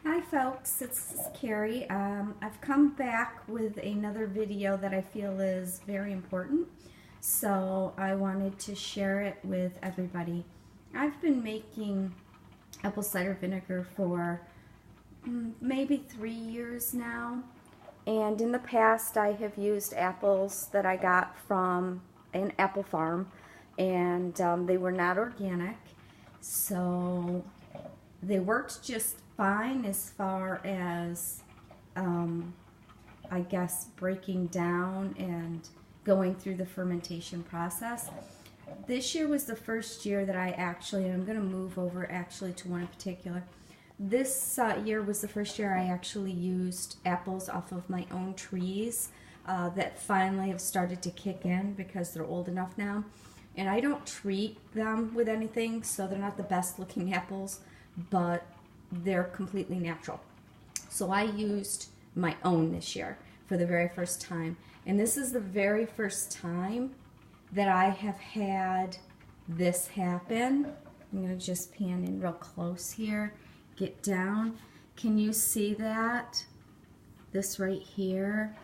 Hi folks, it's Carrie. I've come back with another video that I feel is very important, so I wanted to share it with everybody. I've been making apple cider vinegar for maybe 3 years now, and in the past I have used apples that I got from an apple farm, and they were not organic, so they worked just fine as far as I guess breaking down and going through the fermentation process. This year was the first year that I actually, and I'm going to move over actually to one in particular. This year was the first year I actually used apples off of my own trees that finally have started to kick in because they're old enough now. And I don't treat them with anything, so they're not the best looking apples, but they're completely natural. So I used my own this year for the very first time. And this is the very first time that I have had this happen. I'm going to just pan in real close here, get down. Can you see that? This right here.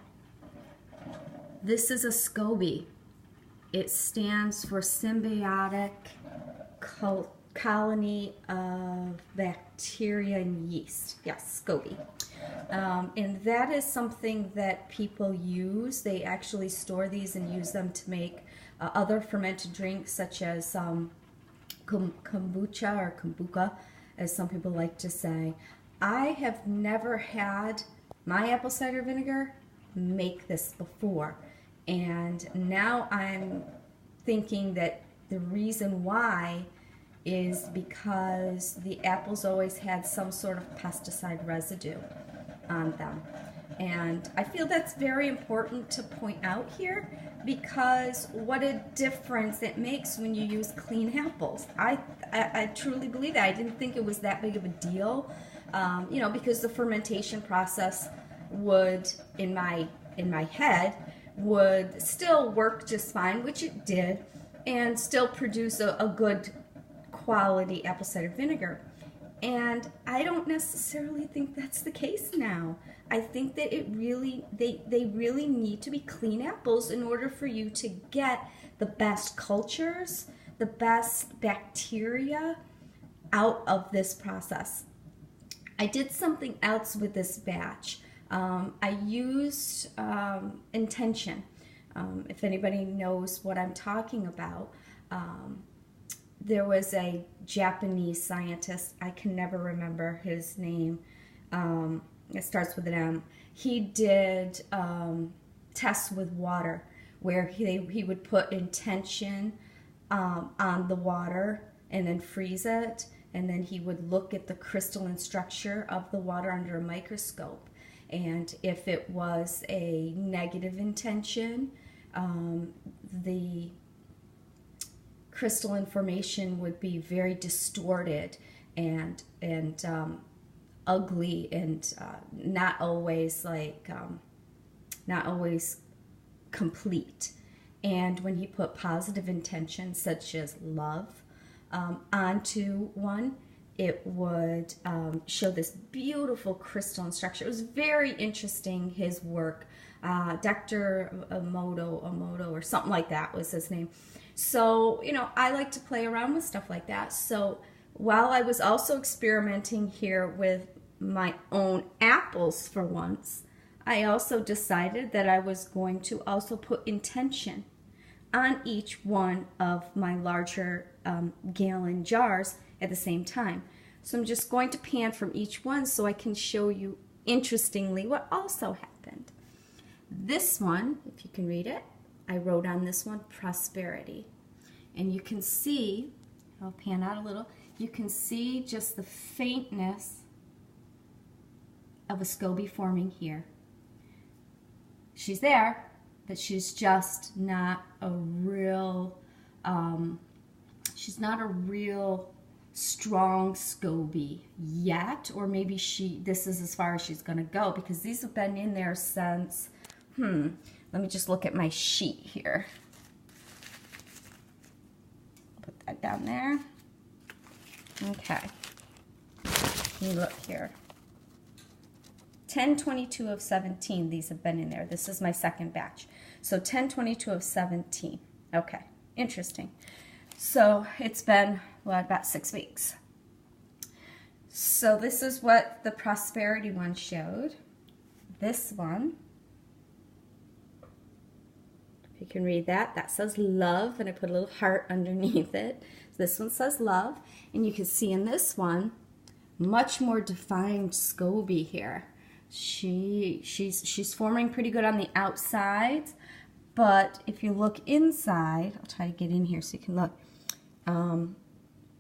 This is a SCOBY. It stands for Symbiotic Colony of Bacteria and Yeast. Yes, SCOBY. And that is something that people use. They actually store these and use them to make other fermented drinks, such as kombucha or kombucha, as some people like to say. I have never had my apple cider vinegar make this before, and now I'm thinking that the reason why is because the apples always had some sort of pesticide residue on them. And I feel that's very important to point out here, because what a difference it makes when you use clean apples. I truly believe that. I didn't think it was that big of a deal, you know, because the fermentation process would, in my head, would still work just fine, which it did, and still produce a good quality apple cider vinegar. And I don't necessarily think that's the case now. I think that it really, they really need to be clean apples in order for you to get the best cultures, the best bacteria out of this process. I did something else with this batch. I used intention. If anybody knows what I'm talking about, there was a Japanese scientist, I can never remember his name, it starts with an M. He did tests with water where he would put intention on the water and then freeze it, and then he would look at the crystalline structure of the water under a microscope. And if it was a negative intention, the crystalline formation would be very distorted and ugly, and not always complete. And when he put positive intentions such as love onto one, it would show this beautiful crystalline structure. It was very interesting, his work. Dr. Emoto or something like that was his name. So, you know, I like to play around with stuff like that. So while I was also experimenting here with my own apples for once, I also decided that I was going to also put intention on each one of my larger gallon jars at the same time. So I'm just going to pan from each one so I can show you, interestingly, what also happened. This one, if you can read it, I wrote on this one, prosperity. And you can see, I'll pan out a little, you can see just the faintness of a SCOBY forming here. She's there, but she's just not a real, she's not a real strong SCOBY yet, or maybe this is as far as she's gonna go, because these have been in there since, let me just look at my sheet here. Put that down there. Okay. Let me look here. 1022 of 17, these have been in there. This is my second batch. So 1022 of 17. Okay, interesting. So it's been, well, about 6 weeks. So this is what the prosperity one showed. This one, if you can read that, that says love, and I put a little heart underneath it. So this one says love, and you can see in this one, much more defined SCOBY here. She's forming pretty good on the outside, but if you look inside, I'll try to get in here so you can look,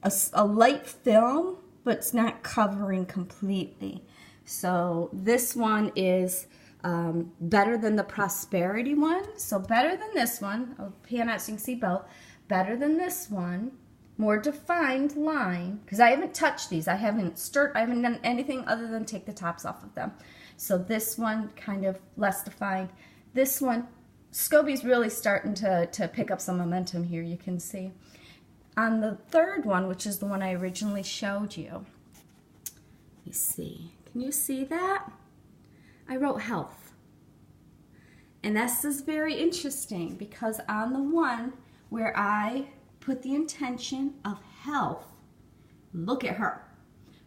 a light film, but it's not covering completely. So this one is better than the prosperity one. So better than this one. I'll pan out so you can see both. Better than this one. More defined line. Because I haven't touched these. I haven't stirred. I haven't done anything other than take the tops off of them. So this one kind of less defined. This one, SCOBY's really starting to pick up some momentum here. You can see. On the third one, which is the one I originally showed you. Let me see. Can you see that? I wrote health. And this is very interesting because on the one where I put the intention of health, look at her.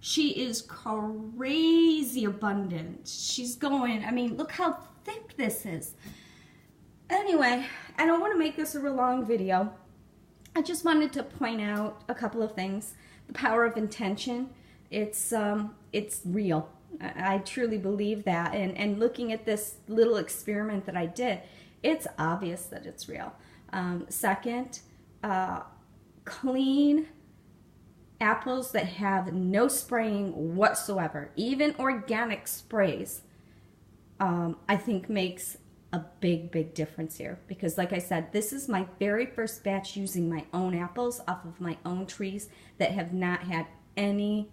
She is crazy abundant. She's going, I mean, look how thick this is. Anyway, I don't want to make this a real long video. I just wanted to point out a couple of things. The power of intention, it's real. I truly believe that. And looking at this little experiment that I did, it's obvious that it's real. Second, clean apples that have no spraying whatsoever, even organic sprays, I think makes a big difference here, because like I said, this is my very first batch using my own apples off of my own trees that have not had any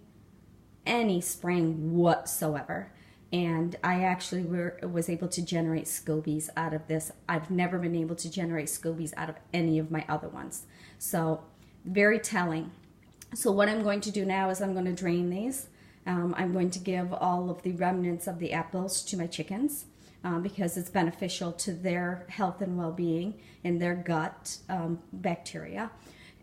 spraying whatsoever, and I actually was able to generate SCOBYs out of this. I've never been able to generate SCOBYs out of any of my other ones, so very telling. So what I'm going to do now is I'm going to drain these. I'm going to give all of the remnants of the apples to my chickens. Because it's beneficial to their health and well-being and their gut bacteria.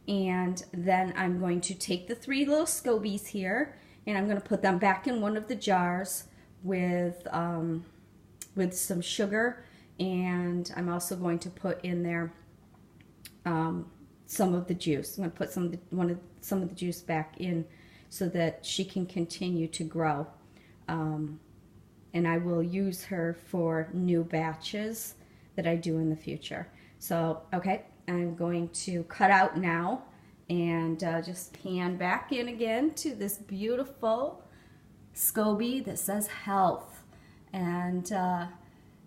And then I'm going to take the 3 little SCOBYs here, and I'm going to put them back in one of the jars with some sugar, and I'm also going to put in there some of the juice. I'm going to put some of the juice back in so that she can continue to grow. And I will use her for new batches that I do in the future. So, okay, I'm going to cut out now and just pan back in again to this beautiful SCOBY that says health. And,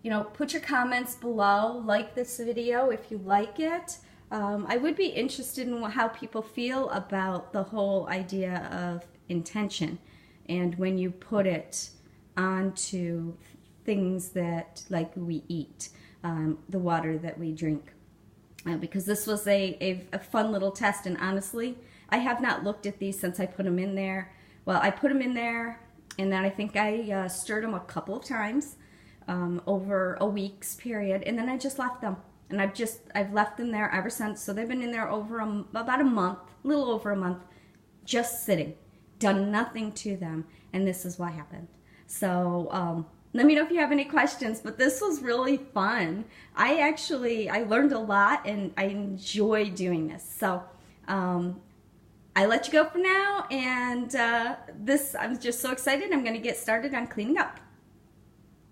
you know, put your comments below. Like this video if you like it. I would be interested in how people feel about the whole idea of intention and when you put it onto things that like we eat, the water that we drink, because this was a fun little test. And honestly, I have not looked at these since I put them in there. Well, I put them in there, and then I think I stirred them a couple of times over a week's period, and then I just left them, and I've left them there ever since. So they've been in there over about a month, a little over a month, just sitting, done nothing to them, and this is what happened. So let me know if you have any questions, but this was really fun. I learned a lot, and I enjoy doing this. So I let you go for now, and I'm just so excited. I'm going to get started on cleaning up.